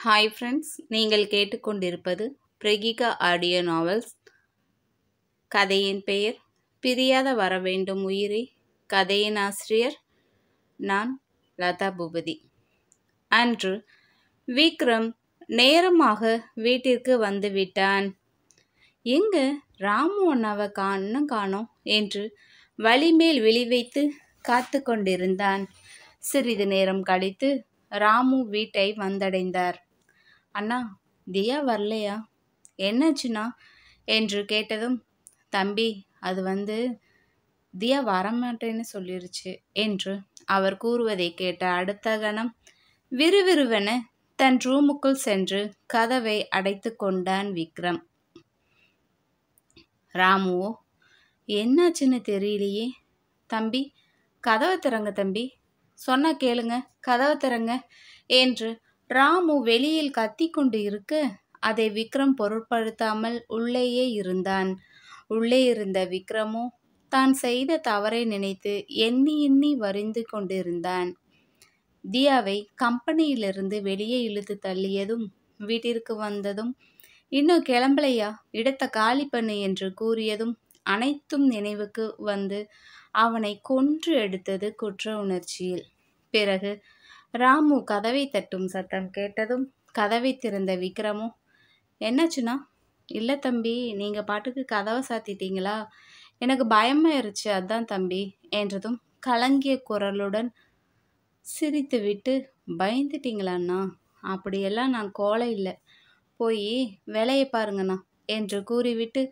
Hi friends, நீங்கள் கேட்டுக்கொண்டிருப்பது பிரகிகா audio novels. கதையின் பெயர் பிரியாத வரவேண்டும் உயிரே. கதையின் ஆசிரியர் நான், லதா பூபதி. அன்று விக்ரம் நேரமாக வீட்டிற்கு வந்து விட்டான். எங்க ராமு அண்ணாவை காணோம் என்று வழிமேல் விழி வைத்து காத்து கொண்டிருந்தான். சிறிது நேரம் கழித்து ராமு வீட்டை வந்தடைந்தார். அண்ணா, தியா வரலையா? என்னாச்சுண்ணா என்று கேட்டதும், தம்பி, அது தியா வரமாட்டேன்னு சொல்லிருச்சு என்று அவர் கூறுவதை கேட்ட அடுத்த கணம் விறுவிறுவென தன் ரூமுக்குள் சென்று கதவை அடைத்து கொண்டான் விக்ரம். ராமுவோ, என்னாச்சுன்னு தெரியலையே. தம்பி, கதவை திறங்க தம்பி, சொன்னா கேளுங்க, கதவை திறங்க என்று ராமு வெளியில் கத்தி கொண்டு இருக்க, அதை விக்ரம் பொருட்படுத்தாமல் உள்ளேயே இருந்தான். உள்ளே இருந்த விக்ரமோ தான் செய்த தவறை நினைத்து எண்ணி எண்ணி வரிந்து கொண்டிருந்தான். தியாவை கம்பெனியிலிருந்து வெளியே இழுத்து தள்ளியதும், வீட்டிற்கு வந்ததும், இன்னும் கிளம்பலையா, இடத்தை காலி பண்ணு என்று கூறியதும் அனைத்தும் நினைவுக்கு வந்து அவனை கொன்று எடுத்தது குற்ற உணர்ச்சியில். பிறகு ராமு கதவை தட்டும் சத்தம் கேட்டதும் கதவை திறந்த விக்ரமோ, என்னாச்சுண்ணா? இல்லை தம்பி, நீங்கள் பாட்டுக்கு கதவை சாத்திட்டீங்களா? எனக்கு பயமாயிருச்சு, அதான் தம்பி என்றதும் கலங்கிய குரலுடன் சிரித்துவிட்டு, பயந்துட்டீங்களாண்ணா? அப்படியெல்லாம் நான் கோலை இல்லை, போய் வேலையை பாருங்கண்ணா என்று கூறிவிட்டு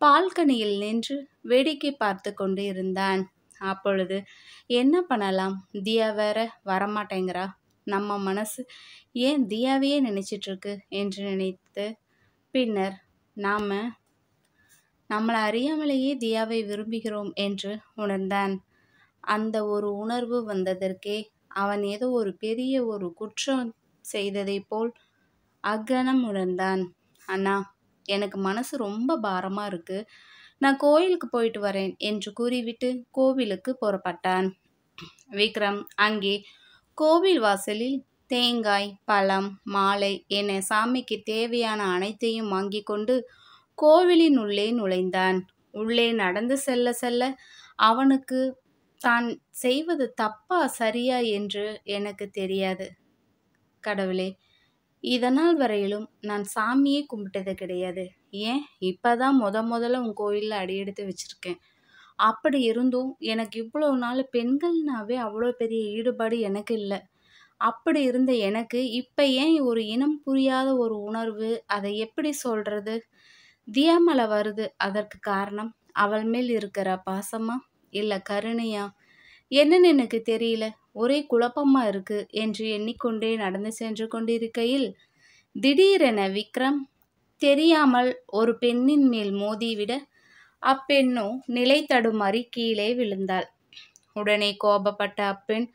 பால்கனியில் நின்று வேடிக்கை பார்த்து கொண்டு இருந்தான். அப்பொழுது என்ன பண்ணலாம், தியா வேற வரமாட்டேங்கிறா, நம்ம மனசு ஏன் தியாவையே நினைச்சிட்ருக்கு என்று நினைத்து பின்னர் நம்மளை அறியாமலேயே தியாவை விரும்புகிறோம் என்று உணர்ந்தான். அந்த ஒரு உணர்வு வந்ததற்கே அவன் ஏதோ ஒரு பெரிய ஒரு குற்றம் செய்ததை போல் அக்கணம் உணர்ந்தான். அண்ணா, எனக்கு மனசு ரொம்ப பாரமாக இருக்கு, நான் கோயிலுக்கு போயிட்டு வரேன் என்று கூறிவிட்டு கோவிலுக்கு புறப்பட்டான். விக்ரம் அங்கே கோவில் வாசலில் தேங்காய், பழம், மாலை என சாமிக்கு தேவையான அனைத்தையும் வாங்கி கொண்டு கோவிலின் உள்ளே நுழைந்தான். உள்ளே நடந்து செல்ல செல்ல அவனுக்கு தான் செய்வது தப்பா சரியா என்று எனக்கு தெரியாது. கடவுளே, இதனால் வரையிலும் நான் சாமியே கும்பிட்டது கிடையாது. ஏன் இப்போதான் முதல்ல உன் கோயிலில் அடியெடுத்து வச்சுருக்கேன். அப்படி இருந்தும் எனக்கு இவ்வளோ நாள் பெண்கள்னாவே அவ்வளோ பெரிய ஈடுபாடு எனக்கு இல்லை. அப்படி இருந்த எனக்கு இப்போ ஏன் ஒரு இனம் புரியாத ஒரு உணர்வு, அதை எப்படி சொல்கிறது, தியாமலை வருது? அதற்கு காரணம் அவள் மேல் இருக்கிற பாசமா இல்லை கருணையா என்னன்னு எனக்கு தெரியல, ஒரே குழப்பமா இருக்கு என்று எண்ணிக்கொண்டே நடந்து சென்று கொண்டிருக்கையில் திடீரென விக்ரம் தெரியாமல் ஒரு பெண்ணின் மேல் மோதிவிட அப்பெண்ணோ நிலை தடுமாறி கீழே விழுந்தாள். உடனே கோபப்பட்ட அப்பெண்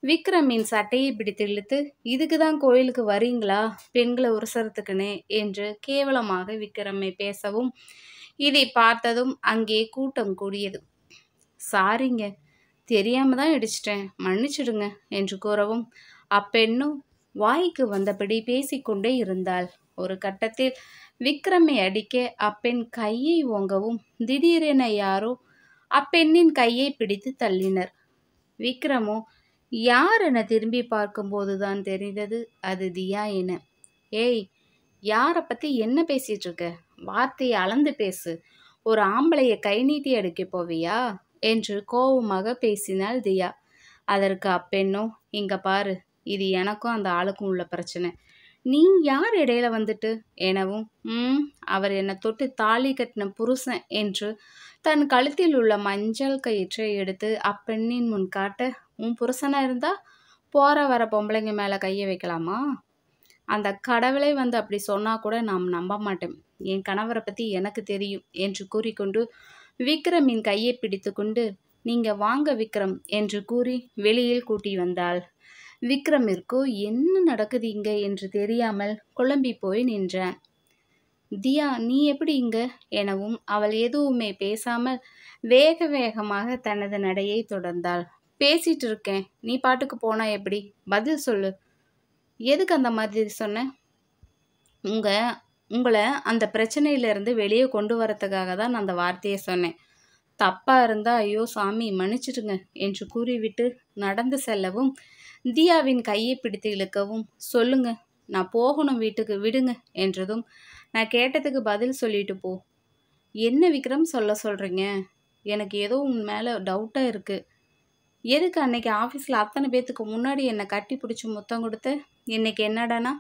விக்ரமின் சட்டையை பிடித்து இழுத்து, இதுக்கு தான் கோயிலுக்கு வரீங்களா, பெண்களை உரசறதுக்குன்னு என்று கேவலமாக விக்ரமை பேசவும், இதை பார்த்ததும் அங்கே கூட்டம் கூடியது. சாரிங்க, தெரியாம தான் இடிச்சிட்டேன், மன்னிச்சிடுங்க என்று கூறவும் அப்பெண்ணும் வாய்க்கு வந்தபடி பேசிக்கொண்டே இருந்தாள். ஒரு கட்டத்தில் விக்ரமை அடிக்க அப்பெண் கையை ஓங்கவும் திடீரென யாரோ அப்பெண்ணின் கையை பிடித்து தள்ளினர். விக்ரமோ யார் என திரும்பி பார்க்கும்போதுதான் தெரிந்தது அது தியா என. ஏய், யாரை பற்றி என்ன பேசிட்டு இருக்க? வார்த்தையை அளந்து பேசு, ஒரு ஆம்பளைய கை நீட்டி அடிக்க போவியா என்று கோபமாக பேசினாள் தியா. அதற்கு அப்பெண்ணோ, இங்க பாரு, இது எனக்கும் அந்த ஆளுக்கும் உள்ள பிரச்சனை, நீ யார் இடையில வந்துட்டு எனவும், அவர் என்னை தொட்டு தாலி கட்டின புருஷன் என்று தன் கழுத்தில் உள்ள மஞ்சள் கயிற்றை எடுத்து அப்பெண்ணின் முன் காட்ட, உன் புருஷனா இருந்தா போற வர பொம்பளைங்க மேலே கையை வைக்கலாமா? அந்த கடவுளை அப்படி சொன்னா கூட நாம் நம்ப மாட்டேன், என் கணவரை பற்றி எனக்கு தெரியும் என்று கூறிக்கொண்டு விக்ரமின் கையை பிடித்து கொண்டு, நீங்க வாங்க விக்ரம் என்று கூறி வெளியில் கூட்டி வந்தாள். விக்ரமிற்கோ என்ன நடக்குது இங்க என்று தெரியாமல் குழம்பி போய் நின்றான். தியா, நீ எப்படி இங்க எனவும் அவள் எதுவுமே பேசாமல் வேக வேகமாக தனது நடையை தொடர்ந்தாள். பேசிட்டு இருக்கேன், நீ பாட்டுக்கு போனா எப்படி? பதில் சொல்லு, எதுக்கு அந்த மாதிரி சொன்ன? உங்க உங்கள அந்த பிரச்சனையிலிருந்து வெளியே கொண்டு வரதுக்காக தான் நான் அந்த வார்த்தைய சொன்னேன். தப்பா இருந்தா ஐயோ சாமி மன்னிச்சிடுங்க என்று கூறிவிட்டு நடந்து செல்லவும், தியாவின் கையை பிடித்து இழுக்கவும், சொல்லுங்க நான் போகணும் வீட்டுக்கு விடுங்க என்றதும், நான் கேட்டதுக்கு பதில் சொல்லிட்டு போ. என்ன விக்ரம் சொல்றீங்க? எனக்கு ஏதோ உன் மேல டவுட்டா இருக்கு. எதுக்கு அன்னைக்கு ஆஃபீஸில் அத்தனை பேத்துக்கு முன்னாடி என்னை கட்டி பிடிச்சி முத்தம் கொடுத்த? இன்னைக்கு என்னடானா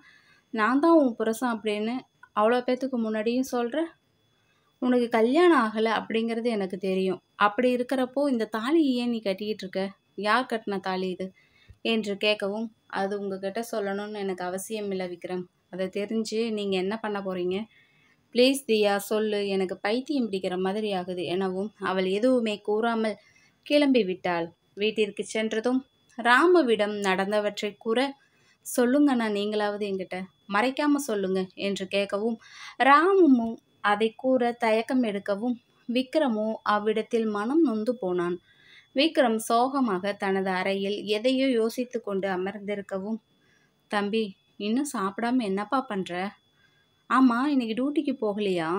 நான் தான் உன் புருஷன் அப்படின்னு அவ்வளோ பேத்துக்கு முன்னாடியும் சொல்கிற? உனக்கு கல்யாணம் ஆகலை அப்படிங்கிறது எனக்கு தெரியும். அப்படி இருக்கிறப்போ இந்த தாலி ஏன் நீ கட்டிக்கிட்டு இருக்க? யார் கட்டின தாலி இது என்று கேட்கவும், அது உங்ககிட்ட சொல்லணும்னு எனக்கு அவசியம் இல்லை விக்ரம். அதை தெரிஞ்சு நீங்கள் என்ன பண்ண போகிறீங்க? ப்ளீஸ் தியா சொல்லு, எனக்கு பைத்தியம் பிடிக்கிற மாதிரி ஆகுது எனவும் அவள் எதுவுமே கூறாமல் கிளம்பி விட்டாள். வீட்டிற்கு சென்றதும் ராமுவிடம் நடந்தவற்றை கூற, சொல்லுங்கண்ணா நீங்களாவது என்கிட்ட மறைக்காம சொல்லுங்க என்று கேட்கவும், ராமுவும் அதை கூற தயக்கம் எடுக்கவும், விக்ரமோ அவ்விடத்தில் மனம் நொந்து போனான். விக்ரம் சோகமாக தனது அறையில் எதையோ யோசித்து கொண்டு அமர்ந்திருக்கவும், தம்பி இன்னும் சாப்பிடாம என்னப்பா பண்ற? ஆமா இன்னைக்கு டியூட்டிக்கு போகலையா?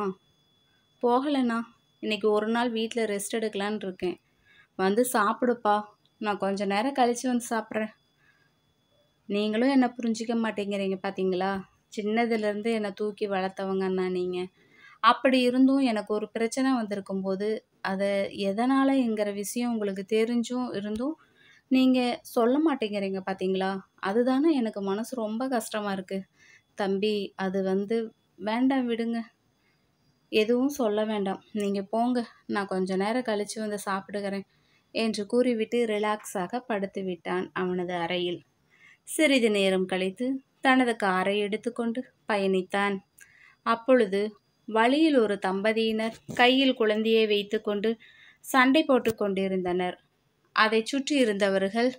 போகலண்ணா, இன்னைக்கு ஒரு நாள் வீட்டில் ரெஸ்ட் எடுக்கலான்னு இருக்கேன். வந்து சாப்பிடுப்பா, நான் கொஞ்ச நேரம் கழிச்சு வந்து சாப்பிட்றேன். நீங்களும் என்னை புரிஞ்சிக்க மாட்டேங்கிறீங்க பார்த்தீங்களா? சின்னதுலேருந்து என்னை தூக்கி வளர்த்தவங்கண்ணா நீங்கள். அப்படி இருந்தும் எனக்கு ஒரு பிரச்சனை வந்திருக்கும்போது அதை எதனாலங்கிற விஷயம் உங்களுக்கு தெரிஞ்சும் இருந்தும் நீங்கள் சொல்ல மாட்டேங்கிறீங்க பார்த்தீங்களா? அதுதானே எனக்கு மனசு ரொம்ப கஷ்டமாக இருக்குது. தம்பி அது வேண்டாம் விடுங்க, எதுவும் சொல்ல வேண்டாம், நீங்கள் போங்க, நான் கொஞ்ச நேரம் கழித்து வந்து சாப்பிடுகிறேன் என்று கூறிவிட்டு ரிலாக்ஸாக படுத்து விட்டான் அவனது அறையில். சிறிது நேரம் கழித்து தனது காரை எடுத்துக்கொண்டு பயணித்தான். அப்பொழுது வழியில் ஒரு தம்பதியினர் கையில் குழந்தையை வைத்துக்கொண்டு சண்டை போட்டு கொண்டிருந்தனர். அதை சுற்றி இருந்தவர்கள்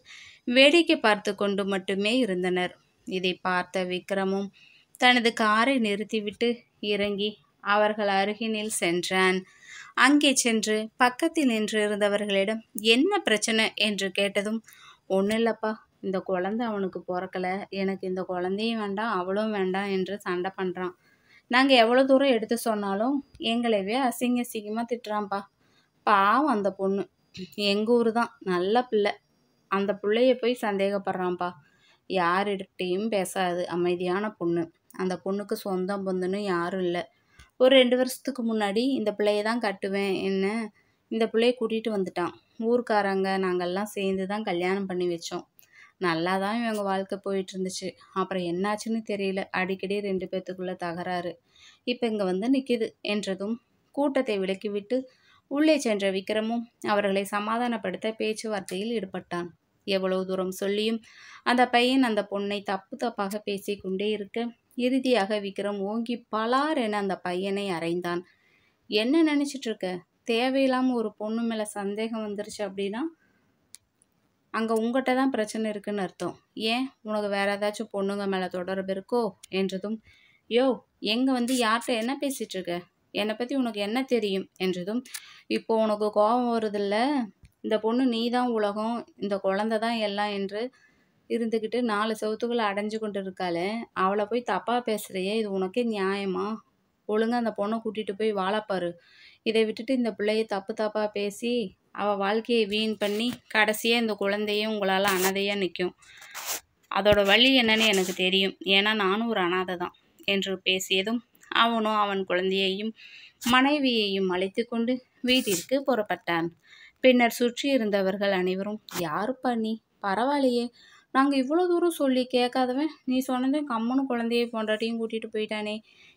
வேடிக்கை பார்த்து கொண்டு மட்டுமே இருந்தனர். இதை பார்த்த விக்ரமும் தனது காரை நிறுத்திவிட்டு இறங்கி அவர்கள் அருகினில் சென்றான். அங்கே சென்று பக்கத்தில் நின்று இருந்தவர்களிடம் என்ன பிரச்சனை என்று கேட்டதும், ஒன்றும் இல்லைப்பா, இந்த குழந்தை அவனுக்கு பிறக்கலை, எனக்கு இந்த குழந்தையும் வேண்டாம் அவளும் வேண்டாம் என்று சண்டை பண்ணுறான். நாங்கள் எவ்வளோ தூரம் எடுத்து சொன்னாலும் எங்களவே அசிங்கமாக திட்டுறான்ப்பா. பாவம் அந்த பொண்ணு, எங்கள் ஊர் தான், நல்ல பிள்ளை, அந்த பிள்ளைய போய் சந்தேகப்படுறான்ப்பா. யார்கிட்டையும் பேசாது, அமைதியான பொண்ணு. அந்த பொண்ணுக்கு சொந்தம் பொந்துன்னு யாரும் இல்லை. ஒரு 2 வருஷத்துக்கு முன்னாடி இந்த பிள்ளைய தான் கட்டுவேன் என்ன இந்த பிள்ளைய கூட்டிகிட்டு வந்துட்டான். ஊர்க்காரங்க நாங்கள்லாம் சேர்ந்து தான் கல்யாணம் பண்ணி வச்சோம். நல்லா தான் இவங்க வாழ்க்கை போயிட்டு இருந்துச்சு. அப்புறம் என்னாச்சுன்னு தெரியல, அடிக்கடி 2 பேத்துக்குள்ள தகராறு. இப்போ இங்கே நிற்கிது என்றதும் கூட்டத்தை விலக்கிவிட்டு உள்ளே சென்ற விக்ரமும் அவர்களை சமாதானப்படுத்த பேச்சுவார்த்தையில் ஈடுபட்டான். எவ்வளவு தூரம் சொல்லியும் அந்த பையன் அந்த பொண்ணை தப்பாக பேசிக்கொண்டே இருக்க, இறுதியாக விக்ரம் ஓங்கி பலார் என அந்த பையனை அறைந்தான். என்ன நினச்சிட்டு இருக்க? தேவையில்லாமல் ஒரு பொண்ணு மேலே சந்தேகம் வந்துருச்சு அப்படின்னா அங்கே உங்கள்கிட்ட தான் பிரச்சனை இருக்குன்னு அர்த்தம். ஏன் உனக்கு வேற ஏதாச்சும் பொண்ணுங்க மேலே தொடர்பு இருக்கோ என்றதும், யோ எங்கே யார்கிட்ட என்ன பேசிகிட்டு இருக்க? என்னை பற்றி உனக்கு என்ன தெரியும் என்றதும், இப்போ உனக்கு கோபம் வருதில்ல, இந்த பொண்ணு நீ தான் உலகம், இந்த குழந்தை தான் எல்லாம் என்று இருந்துக்கிட்டு 4 செவத்துக்குள்ளே அடைஞ்சு கொண்டு இருக்காளே, அவளை போய் தப்பாக பேசுகிறையே, இது உனக்கே நியாயமா? ஒழுங்காக அந்த பொண்ணை கூட்டிகிட்டு போய் வாழப்பாரு. இதை விட்டுட்டு இந்த பிள்ளையை தப்பாக பேசி அவள் வாழ்க்கையை வீண் பண்ணி கடைசியாக இந்த குழந்தையும் உங்களால் அனாதையாக நிற்கும். அதோட வழி என்னன்னு எனக்கு தெரியும், ஏன்னா நானும் ஒரு அனாதை தான் என்று பேசியதும் அவனும் அவன் குழந்தையையும் மனைவியையும் அழைத்து கொண்டு வீட்டிற்கு புறப்பட்டான். பின்னர் சுற்றி இருந்தவர்கள் அனைவரும், யாருப்பா நீ, பரவாயில்லையே, நாங்கள் இவ்வளோ தூரம் சொல்லி கேட்காதவன் நீ சொன்னதே கம்மனு குழந்தையை போன்றாட்டையும் கூட்டிகிட்டு போயிட்டானே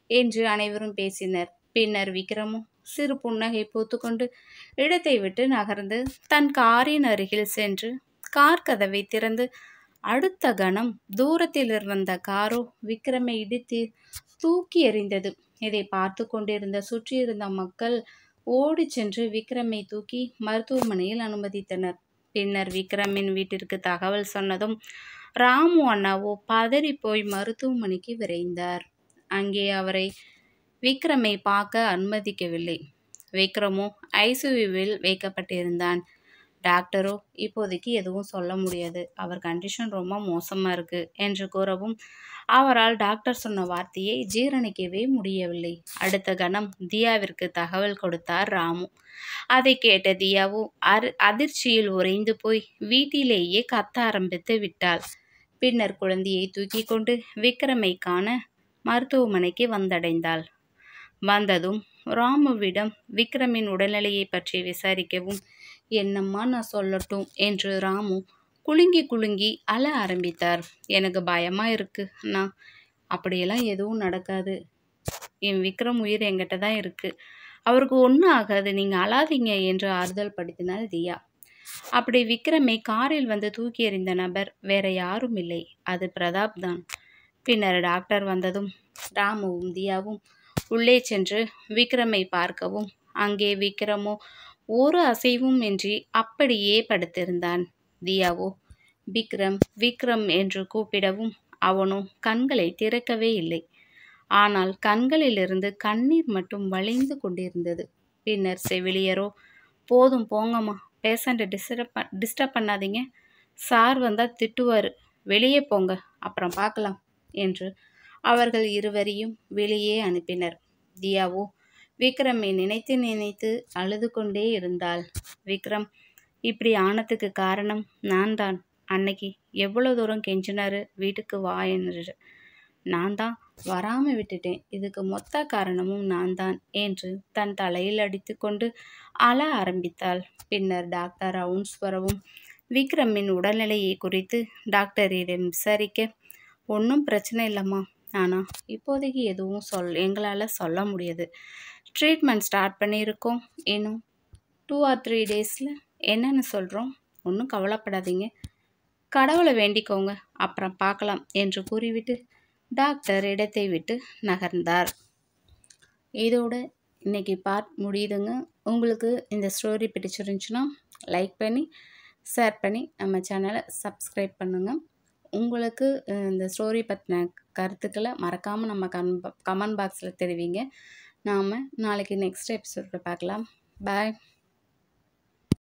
என்று அனைவரும் பேசினர். பின்னர் விக்ரமும் சிறு புன்னகை பூத்துக்கொண்டு இடத்தை விட்டு நகர்ந்து தன் காரின் அருகில் சென்று கார் கதவை திறந்து அடுத்த கணம் தூரத்தில் வந்த காரோ விக்ரமை இடித்து தூக்கி எறிந்தது. இதை பார்த்து கொண்டிருந்த சுற்றியிருந்த மக்கள் ஓடி சென்று விக்ரமை தூக்கி மருத்துவமனையில் அனுமதித்தனர். பின்னர் விக்ரமின் வீட்டிற்கு தகவல் சொன்னதும் ராமு அண்ணாவோ பதறி போய் மருத்துவமனைக்கு விரைந்தார். அங்கே அவரை விக்ரமை பார்க்க அனுமதிக்கவில்லை. விக்ரமோ ஐசியூவில் வைக்கப்பட்டிருந்தான். டாக்டரோ இப்போதைக்கு எதுவும் சொல்ல முடியாது, அவர் கண்டிஷன் ரொம்ப மோசமாக இருக்குது என்று கூறவும் அவரால் டாக்டர் சொன்ன வார்த்தையை ஜீரணிக்கவே முடியவில்லை. அடுத்த கணம் தியாவிற்கு தகவல் கொடுத்தார் ராமு. அதை கேட்ட தியாவோ அதிர்ச்சியில் உறைந்து போய் வீட்டிலேயே கத்த ஆரம்பித்து விட்டாள். பின்னர் குழந்தையை தூக்கி கொண்டு விக்ரமை காண மருத்துவமனைக்கு வந்தடைந்தாள். வந்ததும் ராமுவிடம் விக்ரமின் உடல்நிலையை பற்றி விசாரிக்கவும், என்னம்மா நான் சொல்லட்டும் என்று ராமு குலுங்கி குலுங்கி அழ ஆரம்பித்தார். எனக்கு பயமா இருக்கு அண்ணா, அப்படியெல்லாம் எதுவும் நடக்காது, என் விக்ரம் உயிர் என்கிட்ட தான் இருக்கு, அவருக்கு ஒன்றும் ஆகாது, நீங்கள் அழாதீங்க என்று ஆறுதல் படுத்தினாள் தியா. அப்படி விக்ரமை காரில் வந்து தூக்கி எறிந்த நபர் வேற யாரும் இல்லை, அது பிரதாப் தான். பின்னர் டாக்டர் வந்ததும் ராமுவும் தியாவும் உள்ளே சென்று விக்ரமை பார்க்கவும், அங்கே விக்ரமோ ஒரு அசைவும் இன்றி அப்படியே படுத்திருந்தான். தியாவோ விக்ரம் விக்ரம் என்று கூப்பிடவும் அவனோ கண்களை திறக்கவே இல்லை. ஆனால் கண்களிலிருந்து கண்ணீர் மட்டும் வழிந்து கொண்டிருந்தது. பின்னர் செவிலியரோ, போதும் போங்கம்மா, பேஷண்ட்டை டிஸ்டர்ப் பண்ணாதீங்க, சார் வந்தால் திட்டுவார், வெளியே போங்க, அப்புறம் பார்க்கலாம் என்று அவர்கள் இருவரையும் வெளியே அனுப்பினர். தியாவோ விக்ரமை நினைத்து நினைத்து அழுது கொண்டே இருந்தாள். விக்ரம் இப்படி ஆனதுக்கு காரணம் நான் தான். அன்னைக்கு எவ்வளோ தூரம் கெஞ்சினாரு வீட்டுக்கு வா என்று, நான் தான் வராமல் விட்டுட்டேன், இதுக்கு மொத்த காரணமும் நான் தான் என்று தன் தலையில் அடித்து கொண்டு அழ ஆரம்பித்தாள். பின்னர் டாக்டர் ரவுண்ட்ஸ் வரவும் விக்ரமின் உடல்நிலையை குறித்து டாக்டரிடம் விசாரிக்க, ஒன்றும் பிரச்சனை இல்லைம்மா, ஆனால் இப்போதைக்கு எதுவும் எங்களால் சொல்ல முடியாது, ட்ரீட்மெண்ட் ஸ்டார்ட் பண்ணியிருக்கோம், இன்னும் 2 or 3 டேஸில் என்னென்னு சொல்கிறோம், ஒன்றும் கவலைப்படாதீங்க, கடவுளை வேண்டிக்கோங்க, அப்புறம் பார்க்கலாம் என்று கூறிவிட்டு டாக்டர் இடத்தை விட்டு நகர்ந்தார். இதோட இன்னைக்கு பார்ட் முடியுதுங்க. உங்களுக்கு இந்த ஸ்டோரி பிடிச்சிருந்துச்சுன்னா லைக் பண்ணி ஷேர் பண்ணி நம்ம சேனலை சப்ஸ்கிரைப் பண்ணுங்கள். உங்களுக்கு இந்த ஸ்டோரி பற்றின கருத்துக்களை மறக்காமல் நம்ம கமெண்ட் பாக்ஸில் தெரிவிங்க. நாம் நாளைக்கு நெக்ஸ்ட் எபிசோடில் பார்க்கலாம். பாய்.